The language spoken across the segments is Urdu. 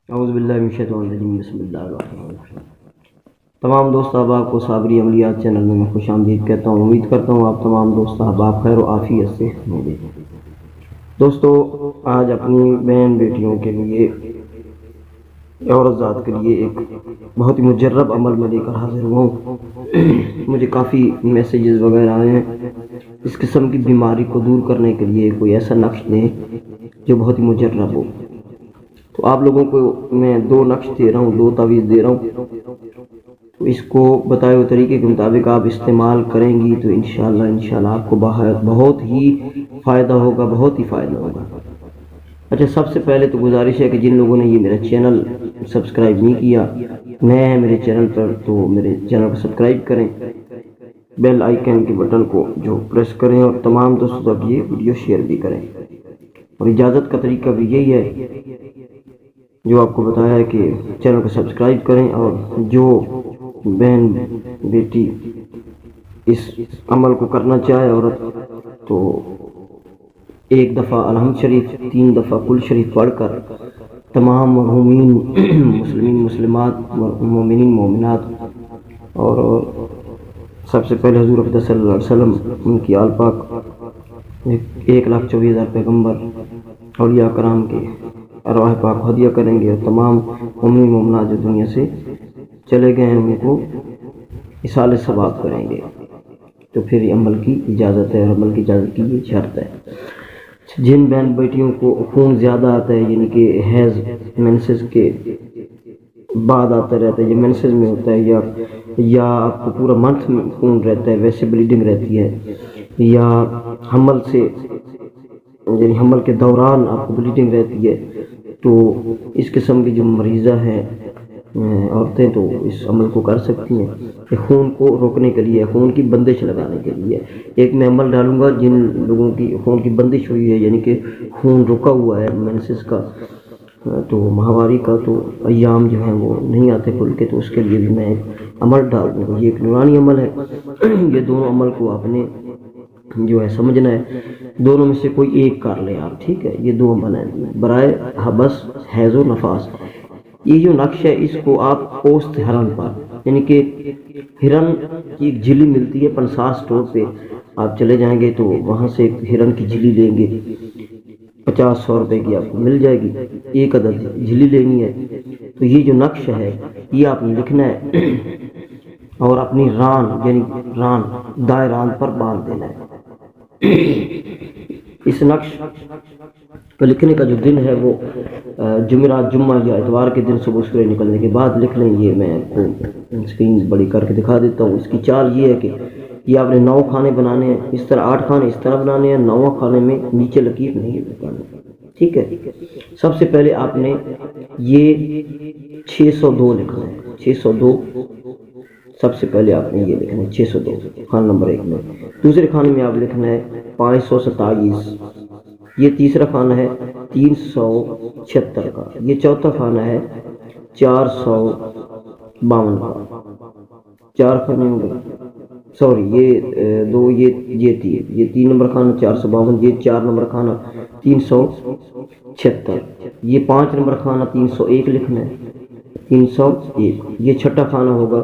اعوذ باللہ من الشیطان الرجیم، بسم اللہ الرحمن الرحیم۔ تمام دوست احباب کو صابری عملیات چینل میں خوش آمدید کہتا ہوں۔ امید کرتا ہوں آپ تمام دوست احباب خیر و عافیت سے ہوں گے۔ دوستو، آج اپنی بہن بیٹیوں کے لیے، عورت ذات کے لیے ایک بہت ہی مجرب عمل میں لے کر حاضر ہوں۔ مجھے کافی میسیجز وغیرہ آئے ہیں اس قسم کی بیماری کو دور کرنے کے لیے کوئی ایسا نقش دیں جو بہت ہی مجرب ہو۔ تو آپ لوگوں کو میں 2 نقش دے رہا ہوں، 2 تعویذ دے رہا ہوں، تو اس کو بتائے ہوئے طریقے کے مطابق آپ استعمال کریں گی تو انشاءاللہ آپ کو بہت ہی فائدہ ہوگا، بہت ہی فائدہ ہوگا۔ اچھا، سب سے پہلے تو گزارش ہے کہ جن لوگوں نے یہ میرا چینل سبسکرائب نہیں کیا، نئے ہیں میرے چینل پر، تو میرے چینل کو سبسکرائب کریں، بیل آئیکن کے بٹن کو جو پریس کریں، اور تمام دوستوں تک یہ ویڈیو شیئر بھی کریں۔ اور اجازت کا طریقہ بھی یہی ہے جو آپ کو بتایا ہے کہ چینل کو سبسکرائب کریں، اور جو بہن بیٹی اس عمل کو کرنا چاہے عورت، تو 1 دفعہ الحمد شریف، 3 دفعہ کل شریف پڑھ کر تمام مرحومین مسلمین مسلمات، مومنین مومنات، اور سب سے پہلے حضور افضل صلی اللہ علیہ وسلم، ان کی آل پاک، 1,24,000 پیغمبر اولیاء کرام کے ارواح پاک ہدیہ کریں گے، اور تمام مومنین مومنات جو دنیا سے چلے گئے ہیں ان کو ایصال ثواب کریں گے۔ تو پھر یہ عمل کی اجازت ہے، اور عمل کی اجازت کی یہ شرط ہے۔ جن بہن بیٹیوں کو خون زیادہ آتا ہے، یعنی کہ حیض مینسز کے بعد آتا رہتا ہے، یہ مینسز میں ہوتا ہے، یا آپ کو پورا منتھ میں خون رہتا ہے، ویسے بلیڈنگ رہتی ہے، یا حمل سے، یعنی حمل کے دوران آپ کو بلیڈنگ رہتی ہے، تو اس قسم کی جو مریضہ ہیں عورتیں تو اس عمل کو کر سکتی ہیں۔ کہ خون کو روکنے کے لیے، خون کی بندش لگانے کے لیے ایک میں عمل ڈالوں گا۔ جن لوگوں کی خون کی بندش ہوئی ہے، یعنی کہ خون رکا ہوا ہے مینسز کا، تو ماہواری کا، تو ایام جو ہیں وہ نہیں آتے کھل کے، تو اس کے لیے بھی میں ایک عمل ڈال دوں گا۔ یہ ایک نورانی عمل ہے۔ یہ دونوں عمل کو آپ نے جو ہے سمجھنا ہے، دونوں میں سے کوئی ایک کر لیں آپ، ٹھیک ہے؟ یہ 2 عمل ہیں برائے حبس حیض و نفاس۔ یہ جو نقش ہے اس کو آپ پوست ہرن پر، یعنی کہ ہرن کی ایک جھلی ملتی ہے پنساس اسٹور پہ، آپ چلے جائیں گے تو وہاں سے ایک ہرن کی جھلی لیں گے، 50-100 روپے کی آپ کو مل جائے گی، 1 عدد جھلی لینی ہے۔ تو یہ جو نقش ہے یہ آپ نے لکھنا ہے، اور اپنی ران، یعنی ران، دائیں ران پر باندھ دینا ہے۔ اس نقش کو لکھنے کا جو دن ہے وہ جمعرات، جمعہ یا اتوار کے دن صبح سورج نکلنے کے بعد لکھ لیں۔ یہ میں آپ کو اسکرین بڑی کر کے دکھا دیتا ہوں۔ اس کی چال یہ ہے کہ یہ آپ نے 9 کھانے بنانے ہیں، اس طرح 8 کھانے اس طرح بنانے ہیں، 9واں کھانے میں نیچے لکیر نہیں لگانا، ٹھیک ہے؟ سب سے پہلے آپ نے یہ 602 لکھنا ہے، 602 سب سے پہلے آپ نے یہ لکھنا ہے، 602 خانہ نمبر 1 میں۔ دوسرے خانے میں آپ لکھنا ہے 527، یہ تیسرا خانہ ہے 376 کا، یہ چوتھا خانہ ہے 452 کا، 4 کھانے ہوں گے، سوری یہ 2، یہ 3 نمبر خانہ 452، یہ 4 نمبر خانہ 376، یہ 5 نمبر خانہ 301 لکھنا ہے، 301، یہ چھٹا خانہ ہوگا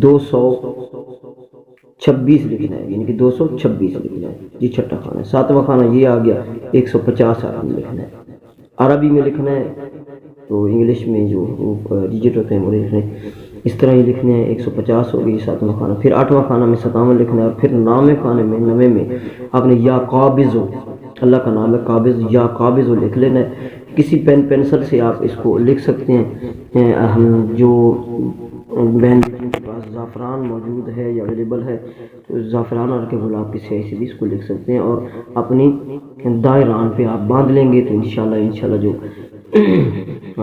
226 لکھنا ہے، یعنی کہ 226 لکھنا ہے، یہ چھٹا خانہ ہے۔ 7واں خانہ یہ آ گیا 150 عربی میں لکھنا ہے، عربی میں لکھنا ہے، تو انگلش میں جو ڈیجٹ ہوتے ہیں وہ لکھنے اس طرح ہی لکھنے ہیں۔ 150 ہو گئی 7واں خانہ، پھر 8واں خانہ میں 57 لکھنا ہے، اور پھر 9ویں خانے میں 9 میں آپ نے یا قابض، اللہ کا نام ہے قابض، یا قابض لکھ لینا ہے۔ کسی پین پینسل سے آپ اس کو لکھ سکتے ہیں۔ ہم جو بہن کے پاس زعفران موجود ہے یا اویلیبل ہے تو زعفران اور کے گلاب کی سیاہی سے بھی اس کو لکھ سکتے ہیں، اور اپنی دائیں ران پہ آپ باندھ لیں گے تو انشاءاللہ جو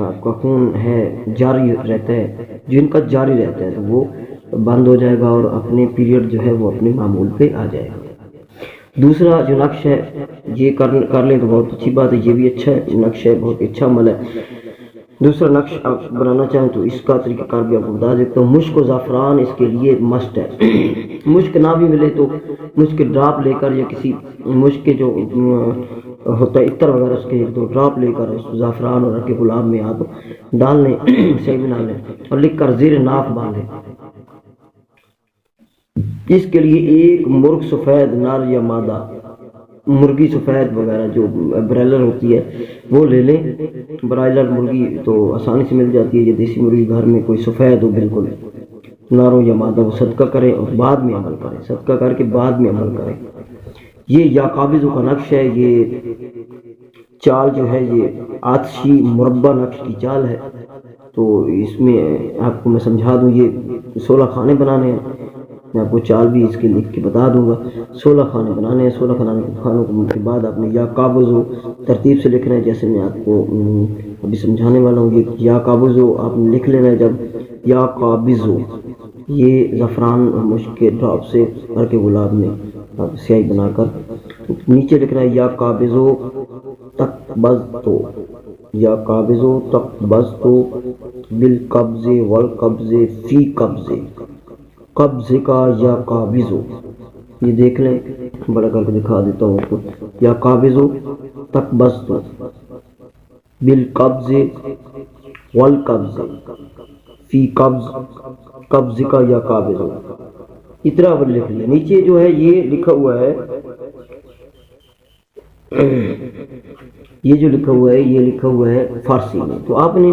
آپ کا خون ہے جاری رہتا ہے، جن کا جاری رہتا ہے، تو وہ بند ہو جائے گا، اور اپنے پیریڈ جو ہے وہ اپنے معمول پہ آ جائے گا۔ دوسرا جو نقش ہے یہ کر لیں تو بہت اچھی بات ہے، یہ بھی اچھا نقش ہے، بہت اچھا عمل ہے۔ دوسرا نقش آپ بنانا چاہیں تو اس کا طریقہ کار بھی آپ کو بتا دیتا ہوں۔ مشک و زعفران اس کے لیے مسٹ ہے۔ مشک نہ بھی ملے تو مشک ڈراپ لے کر، یا کسی مشک کے جو ہوتا ہے عطر وغیرہ، اس کے 1-2 ڈراپ لے کر اس زعفران اور عرق گلاب میں آپ ڈال لیں، صحیح بنا لیں اور لکھ کر زیر ناف باندھیں۔ اس کے لیے ایک مرغ سفید نر یا مادہ، مرغی سفید وغیرہ جو برائلر ہوتی ہے وہ لے لیں۔ برائلر مرغی تو آسانی سے مل جاتی ہے، یا دیسی مرغی گھر میں کوئی سفید ہو بالکل نر ہو یا مادہ، وہ صدقہ کریں اور بعد میں عمل کریں، صدقہ کر کے بعد میں عمل کریں۔ یہ یا قابضوں کا نقش ہے، یہ چال جو ہے یہ آتشی مربع نقش کی چال ہے۔ تو اس میں آپ کو میں سمجھا دوں، یہ 16 کھانے بنانے ہیں، میں آپ کو چال بھی اس کے لکھ کے بتا دوں گا۔ 16 کھانے بنانے ہیں، 16 کھانوں کے بعد آپ نے یا قابضو ترتیب سے لکھنا ہے، جیسے میں آپ کو ابھی سمجھانے والا ہوں۔ یہ یا قابضو آپ نے لکھ لینا ہے، جب یا قابضو یہ زعفران اور مشک کے ڈراپ سے عرق گلاب میں سیاہی بنا کر نیچے لکھنا ہے یا قابضو تقبضتو، یا قابضو تقبضتو بالقبض والقبض فی قبض، قبض کا یا قابضو، یہ دیکھ لیں، بڑا کر کے دکھا دیتا ہوں آپ کو۔ یا قابضو تقبضتو بالقبض والقبض فی قبض، قبض کا یا قابضو، اتنا پر لکھ لیں۔ نیچے جو ہے یہ لکھا ہوا ہے، یہ جو لکھا ہوا ہے یہ لکھا ہوا ہے فارسی میں، تو آپ نے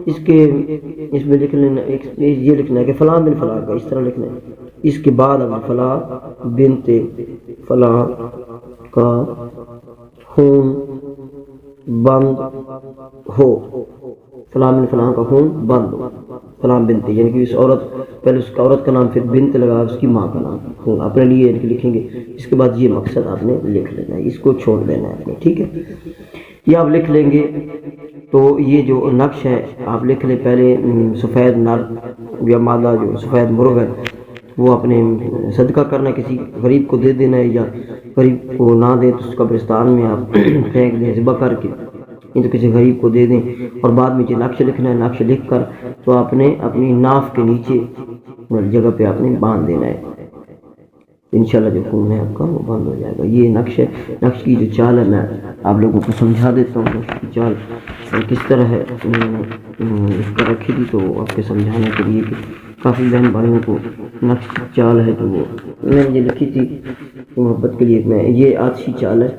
اس میں لکھ لینا، یہ لکھنا ہے کہ فلاں بن فلاں کا، اس طرح لکھنا ہے۔ اس کے بعد اب فلاں بنت فلاں کا خون بند ہو، فلاں بن فلاں کا خون بند ہو، فلاں بنت، یعنی کہ اس عورت، پہلے اس عورت کا نام پھر بنت لگا، اس کی ماں کا نام اپنے لیے لکھیں گے۔ اس کے بعد یہ مقصد آپ نے لکھ لینا ہے، اس کو چھوڑ دینا ہے آپ نے، ٹھیک ہے۔ یہ آپ لکھ لیں گے تو یہ جو نقش ہے آپ لکھ لیں۔ پہلے سفید نر یا مادہ جو سفید مرغ ہے وہ اپنے صدقہ کرنا، کسی غریب کو دے دینا ہے، یا غریب کو نہ دیں تو اس قبرستان میں آپ پھینک دیں ذبح کر کے، نہیں تو کسی غریب کو دے دیں۔ اور بعد میں جو نقش لکھنا ہے، نقش لکھ کر تو آپ نے اپنی ناف کے نیچے جگہ پہ آپ نے باندھ دینا ہے، انشاءاللہ جو خون ہے آپ کا وہ بند ہو جائے گا۔ یہ نقش ہے، نقش کی جو چال ہے میں آپ لوگوں کو سمجھا دیتا ہوں، نقش کی چال کس طرح ہے، اس پر رکھی تھی تو آپ کے سمجھانے کے لیے کہ کافی بہن بھائیوں کو نقش کی چال ہے جو وہ میں نے لکھی تھی محبت کے لیے، میں یہ آتشی چال ہے،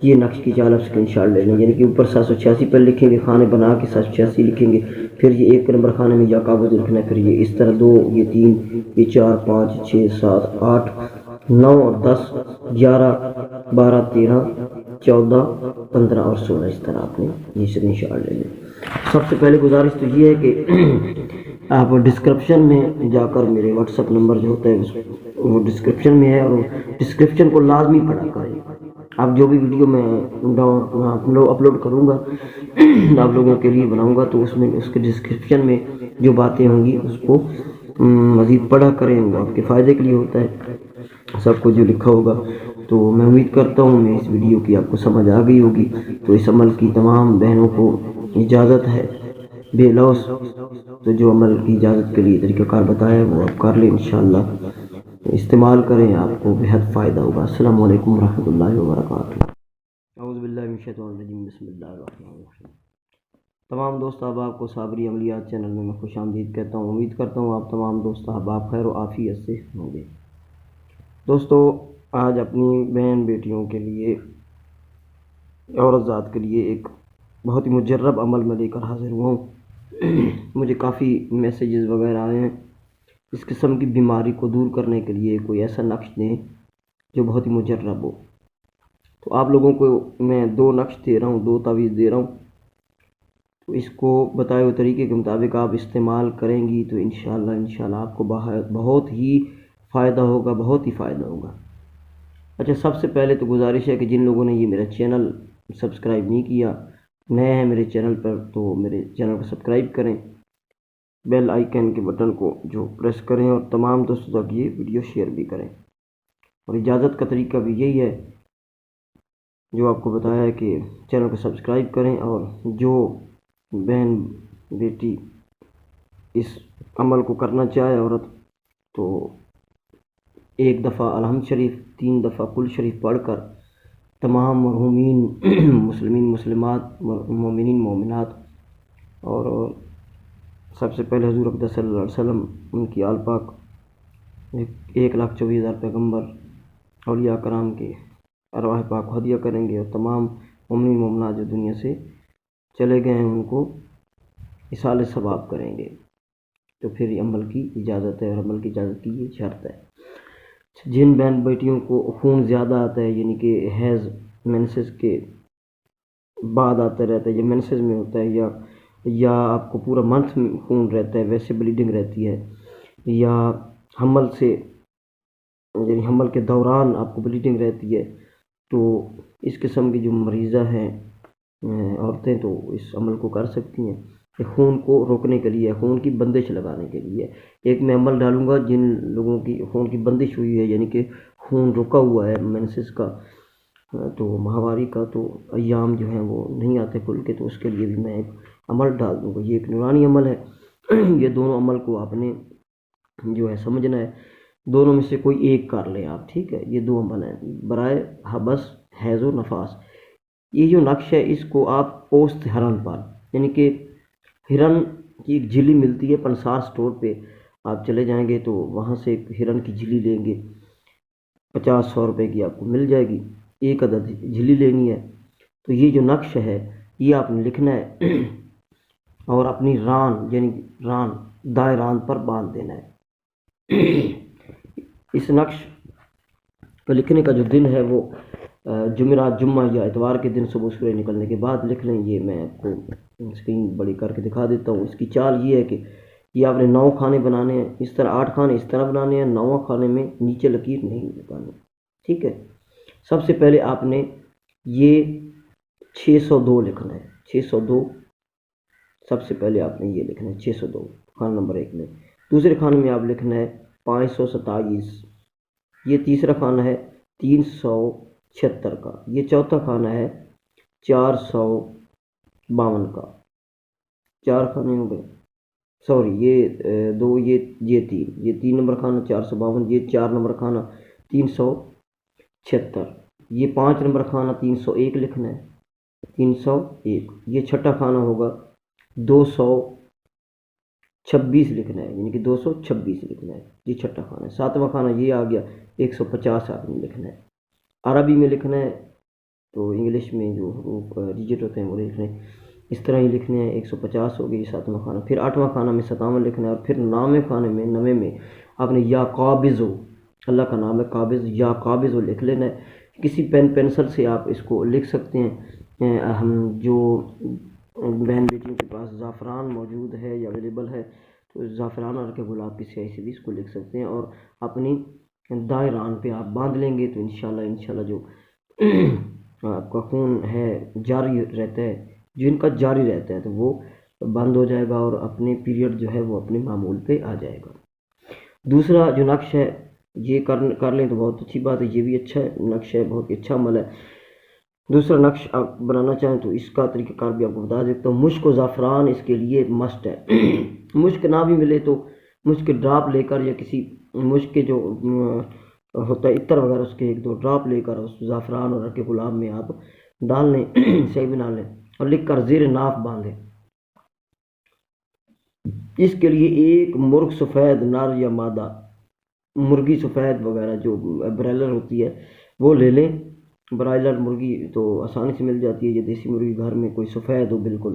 یہ نقش کی چال آپ اسکرین شاٹ لے لیں، یعنی کہ اوپر 786 پر لکھیں گے، کھانے بنا کے 786 لکھیں گے، پھر یہ 1 نمبر کھانے میں یا قابض لکھنا ہے، پھر یہ اس طرح 2، یہ 3، یہ 4، 5، 6، 7، 8، 9 اور 10، 11، 12، 13، 14، 15 اور 16، اس طرح آپ نے یہ اسکرین شاٹ لے لیں۔ سب سے پہلے گزارش تو یہ ہے کہ آپ ڈسکرپشن میں جا کر میرے واٹس ایپ نمبر جو ہوتا ہے وہ ڈسکرپشن میں ہے، اور ڈسکرپشن کو لازمی پڑھا کریں۔ آپ جو بھی ویڈیو میں اپلوڈ کروں گا آپ لوگوں کے لیے بناؤں گا، تو اس میں اس کے ڈسکرپشن میں جو باتیں ہوں گی اس کو مزید پڑھا کریں، وہ آپ کے فائدے کے لیے ہوتا ہے سب کو جو لکھا ہوگا۔ تو میں امید کرتا ہوں میں اس ویڈیو کی آپ کو سمجھ آ گئی ہوگی، تو اس عمل کی تمام بہنوں کو اجازت ہے بے لوث، تو جو عمل کی اجازت کے لیے طریقہ کار بتایا ہے وہ آپ کر لیں، انشاءاللہ استعمال کریں، آپ کو بہت فائدہ ہوگا۔ السلام علیکم ورحمۃ اللہ وبرکاتہ۔ اعوذ باللہ من الشیطان الرجیم، بسم اللہ الرحمن الرحیم۔ تمام دوست احباب کو صابری عملیات چینل میں خوش آمدید کہتا ہوں۔ امید کرتا ہوں آپ تمام دوست احباب خیر و عافیت سے ہوں گے۔ دوستو آج اپنی بہن بیٹیوں کے لیے، عورت ذات کے لیے ایک بہت ہی مجرب عمل میں لے کر حاضر ہوا ہوں۔ مجھے کافی میسیجز وغیرہ آئے ہیں، اس قسم کی بیماری کو دور کرنے کے لیے کوئی ایسا نقش دیں جو بہت ہی مجرب ہو۔ تو آپ لوگوں کو میں 2 نقش دے رہا ہوں، 2 تعویذ دے رہا ہوں، تو اس کو بتائے ہوئے طریقے کے مطابق آپ استعمال کریں گی تو انشاءاللہ آپ کو بہت ہی فائدہ ہوگا، بہت ہی فائدہ ہوگا۔ اچھا، سب سے پہلے تو گزارش ہے کہ جن لوگوں نے یہ میرا چینل سبسکرائب نہیں کیا، نئے ہیں میرے چینل پر، تو میرے چینل کو سبسکرائب کریں، بیل آئیکن کے بٹن کو جو پریس کریں، اور تمام دوستوں تک یہ ویڈیو شیئر بھی کریں۔ اور اجازت کا طریقہ بھی یہی ہے جو آپ کو بتایا ہے کہ چینل کو سبسکرائب کریں، اور جو بہن بیٹی اس عمل کو کرنا چاہے عورت، تو 1 دفعہ الحمد شریف، 3 دفعہ قل شریف پڑھ کر تمام مرحومین مسلمین مسلمات مومنین مومنات اور سب سے پہلے حضور اقدس صلی اللہ علیہ وسلم، ان کی آل پاک، 1,24,000 پیغمبر اولیاء کرام کے ارواح پاک کو ہدیہ کریں گے، اور تمام مومنین مومنات جو دنیا سے چلے گئے ہیں ان کو ایصال ثواب کریں گے۔ تو پھر یہ عمل کی اجازت ہے، اور عمل کی اجازت کی یہ شرط ہے۔ جن بہن بیٹیوں کو خون زیادہ آتا ہے، یعنی کہ حیض مینسز کے بعد آتا رہتا ہے، یا مینسز میں ہوتا ہے، یا آپ کو پورا منتھ میں خون رہتا ہے، ویسے بلیڈنگ رہتی ہے، یا حمل سے یعنی حمل کے دوران آپ کو بلیڈنگ رہتی ہے، تو اس قسم کی جو مریضہ ہیں عورتیں تو اس عمل کو کر سکتی ہیں۔ کہ خون کو روکنے کے لیے، خون کی بندش لگانے کے لیے ایک میں عمل ڈالوں گا جن لوگوں کی خون کی بندش ہوئی ہے، یعنی کہ خون رکا ہوا ہے مینسز کا، تو ماہواری کا، تو ایام جو ہیں وہ نہیں آتے کھل کے، تو اس کے لیے بھی میں ایک عمل ڈال دوں گا۔ یہ ایک نورانی عمل ہے۔ یہ دونوں عمل کو آپ نے جو ہے سمجھنا ہے، دونوں میں سے کوئی ایک کر لیں آپ، ٹھیک ہے؟ یہ دو عمل ہیں برائے حبس حیض و نفاس۔ یہ جو نقش ہے اس کو آپ پوست ہرن پر، یعنی کہ ہرن کی ایک جھلی ملتی ہے پنسار سٹور پہ، آپ چلے جائیں گے تو وہاں سے ایک ہرن کی جھلی لیں گے، 50-100 روپے کی آپ کو مل جائے گی، ایک عدد جھلی لینی ہے۔ تو یہ جو نقش ہے یہ آپ نے لکھنا ہے اور اپنی ران یعنی ران دائیں ران پر باندھ دینا ہے۔ اس نقش کو لکھنے کا جو دن ہے وہ جمعرات، جمعہ یا اتوار کے دن صبح سورج نکلنے کے بعد لکھ لیں۔ یہ میں آپ کو اسکرین بڑی کر کے دکھا دیتا ہوں۔ اس کی چال یہ ہے کہ یہ آپ نے 9 کھانے بنانے ہیں، اس طرح 8 کھانے اس طرح بنانے ہیں، 9واں کھانے میں نیچے لکیر نہیں لگانی، ٹھیک ہے؟ سب سے پہلے آپ نے یہ 602 لکھنا ہے، 602 سب سے پہلے آپ نے یہ لکھنا ہے 602 کھانا نمبر 1 میں۔ دوسرے کھانے میں آپ لکھنا ہے 527، یہ تیسرا کھانا ہے 376 کا، یہ چوتھا کھانا ہے 452 کا، 4 کھانے ہو گئے، سوری یہ 2، یہ 3، یہ 3 نمبر کھانا 452، یہ 4 نمبر کھانا 376، یہ 5 نمبر کھانا 301 لکھنا ہے، 301، یہ چھٹا کھانا ہوگا 226 لکھنا ہے، یعنی کہ 226 لکھنا ہے، یہ چھٹا کھانا ہے۔ 7واں کھانا یہ آ گیا 150 آپ نے لکھنا ہے، عربی میں لکھنا ہے تو انگلش میں جو حروف ڈیجٹ ہوتے ہیں وہ لکھنے اس طرح ہی لکھنے ہیں۔ 150 ہو گیا یہ 7واں کھانا۔ پھر 8واں کھانا میں 57 لکھنا ہے، اور پھر 9ویں کھانے میں 9ویں میں آپ نے یا قابض، اللہ کا نام ہے قابض، یا قابض لکھ لینا ہے۔ کسی پین پینسل سے آپ اس کو لکھ سکتے ہیں۔ ہم جو بہن بیٹیوں کے پاس زعفران موجود ہے یا اویلیبل ہے تو زعفران اور کے گلاب کی سیاہی سے بھی اس کو لکھ سکتے ہیں، اور اپنی دائیں ران پہ آپ باندھ لیں گے تو انشاءاللہ جو آپ کا خون ہے جاری رہتا ہے، جن کا جاری رہتا ہے تو وہ بند ہو جائے گا، اور اپنے پیریڈ جو ہے وہ اپنے معمول پہ آ جائے گا۔ دوسرا جو نقش ہے یہ کر لیں تو بہت اچھی بات ہے، یہ بھی اچھا نقش ہے، بہت اچھا عمل ہے۔ دوسرا نقش آپ بنانا چاہیں تو اس کا طریقہ کار بھی آپ کو بتا دیتا ہوں۔ مشک و زعفران اس کے لیے مسٹ ہے۔ مشک نہ بھی ملے تو مشک کے ڈراپ لے کر، یا کسی مشک کے جو ہوتا ہے عطر وغیرہ اس کے 1-2 ڈراپ لے کر اس زعفران اور کے گلاب میں آپ ڈال لیں، صحیح بنا لیں، اور لکھ کر زیر ناف باندھیں۔ اس کے لیے ایک مرغ سفید نر یا مادہ، مرغی سفید وغیرہ جو برائلر ہوتی ہے وہ لے لیں۔ برائلر مرغی تو آسانی سے مل جاتی ہے، یہ دیسی مرغی گھر میں کوئی سفید ہو بالکل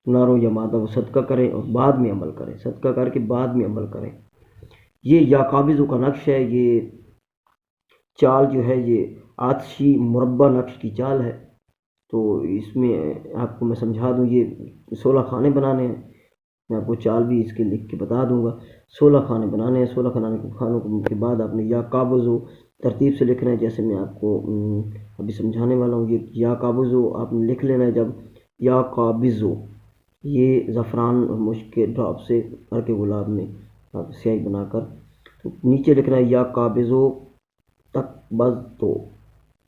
نر ہو یا مادہ، وہ صدقہ کریں اور بعد میں عمل کریں، صدقہ کر کے بعد میں عمل کریں۔ یہ یا قابضوں کا نقش ہے۔ یہ چال جو ہے یہ آتشی مربع نقش کی چال ہے، تو اس میں آپ کو میں سمجھا دوں، یہ 16 کھانے بنانے ہیں، میں آپ کو چال بھی اس کے لکھ کے بتا دوں گا۔ 16 کھانے بنانے ہیں، 16 کھانوں کے بعد آپ نے یا قابض ترتیب سے لکھنا ہے، جیسے میں آپ کو ابھی سمجھانے والا ہوں۔ یہ یا قابض آپ نے لکھ لینا ہے جب یا قابض، یہ زعفران مشک کے ڈراپ سے ہر کے گلاب میں آپ سیاہی بنا کر تو نیچے لکھنا ہے یا قابض تقبضت،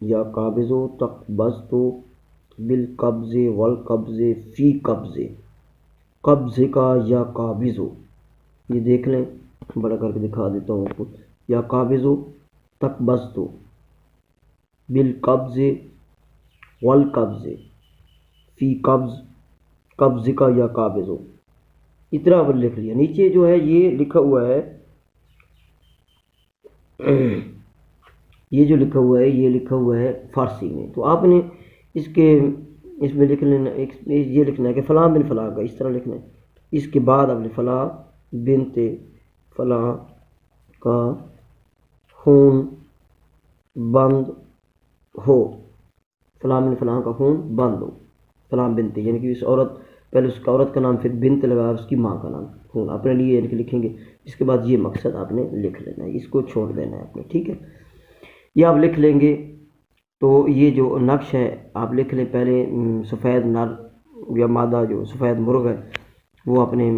یا قابض تقبضت بالقبض والقبض فی قبض، قبض کا یا قابض، یہ دیکھ لیں، بڑا کر کے دکھا دیتا ہوں آپ کو۔ یا قابض تقبضت بالقبض والقبض، فی قبض، قبض کا یا قابض ہو، اتنا آپ لکھ لیا۔ نیچے جو ہے یہ لکھا ہوا ہے، یہ جو لکھا ہوا ہے یہ لکھا ہوا ہے فارسی میں، تو آپ نے اس میں لکھ لینا، یہ لکھنا ہے کہ فلاں بن فلاں کا، اس طرح لکھنا ہے۔ اس کے بعد آپ نے فلاں بنت فلاں کا خون بند ہو، فلاں بن فلاں کا خون بند ہو، فلاں بنت یعنی کہ اس عورت، پہلے اس کا عورت کا نام، پھر بنت لگا اس کی ماں کا نام، خون اپنے لیے یعنی کہ لکھیں گے۔ اس کے بعد یہ مقصد آپ نے لکھ لینا ہے، اس کو چھوڑ دینا ہے آپ نے، ٹھیک ہے۔ یہ آپ لکھ لیں گے تو یہ جو نقش ہے آپ لکھ لیں۔ پہلے سفید نر یا مادہ جو سفید مرغ ہے وہ اپنے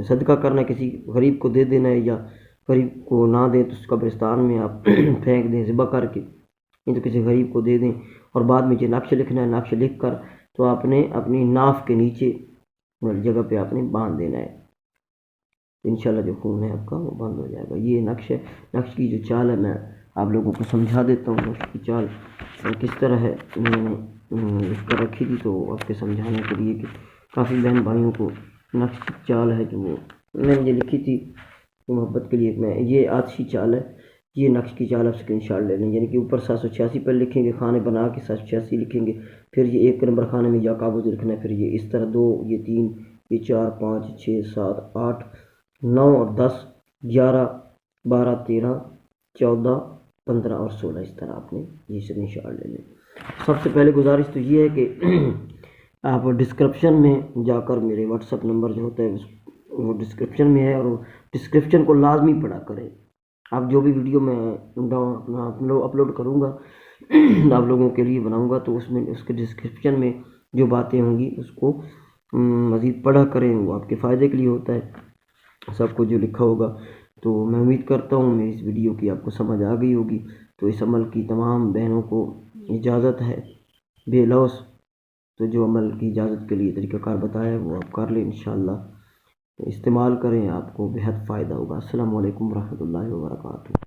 صدقہ کرنا، کسی غریب کو دے دینا ہے، یا غریب کو نہ دیں تو اس قبرستان میں آپ پھینک دیں ذبح کر کے، نہیں تو کسی غریب کو دے دیں۔ اور بعد میں جو نقش لکھنا ہے، نقش لکھ کر تو آپ نے اپنی ناف کے نیچے جگہ پہ آپ نے باندھ دینا ہے، انشاءاللہ جو خون ہے آپ کا وہ بند ہو جائے گا۔ یہ نقش ہے۔ نقش کی جو چال ہے میں آپ لوگوں کو سمجھا دیتا ہوں، نقش کی چال کس طرح ہے، میں نے لکھ کر رکھی تھی تو آپ کے سمجھانے کے لیے کہ کافی بہن بھائیوں کو نقش کی چال ہے جو وہ میں نے یہ لکھی تھی محبت کے لیے، میں یہ آتشی چال ہے، یہ نقش کی چال آپ اسکرین شاٹ لے لیں، یعنی کہ اوپر 786 پر لکھیں گے، خانے بنا کے 786 لکھیں گے، پھر یہ 1 نمبر خانے میں یا قابض لکھنا ہے، پھر یہ اس طرح 2، یہ 3، یہ 4، 5، 6، 7، 8، 9 اور 10، 11، 12، 13، 14، 15 اور 16، اس طرح آپ نے یہ اسکرین شاٹ لے لیں۔ سب سے پہلے گزارش تو یہ ہے کہ آپ ڈسکرپشن میں جا کر میرے واٹس ایپ نمبر جو ہوتا ہے وہ ڈسکرپشن میں ہے، اور ڈسکرپشن کو لازمی پڑھا کریں۔ آپ جو بھی ویڈیو میں اپلوڈ کروں گا آپ لوگوں کے لیے بناؤں گا تو اس کے ڈسکرپشن میں جو باتیں ہوں گی اس کو مزید پڑھا کریں، وہ آپ کے فائدے کے لیے ہوتا ہے سب کو جو لکھا ہوگا۔ تو میں امید کرتا ہوں میری اس ویڈیو کی آپ کو سمجھ آ گئی ہوگی۔ تو اس عمل کی تمام بہنوں کو اجازت ہے بے لوث، تو جو عمل کی اجازت کے لیے طریقہ کار بتایا ہے وہ آپ کر لیں، انشاءاللہ استعمال کریں، آپ کو بہت فائدہ ہوگا۔ السلام علیکم ورحمۃ اللہ وبرکاتہ۔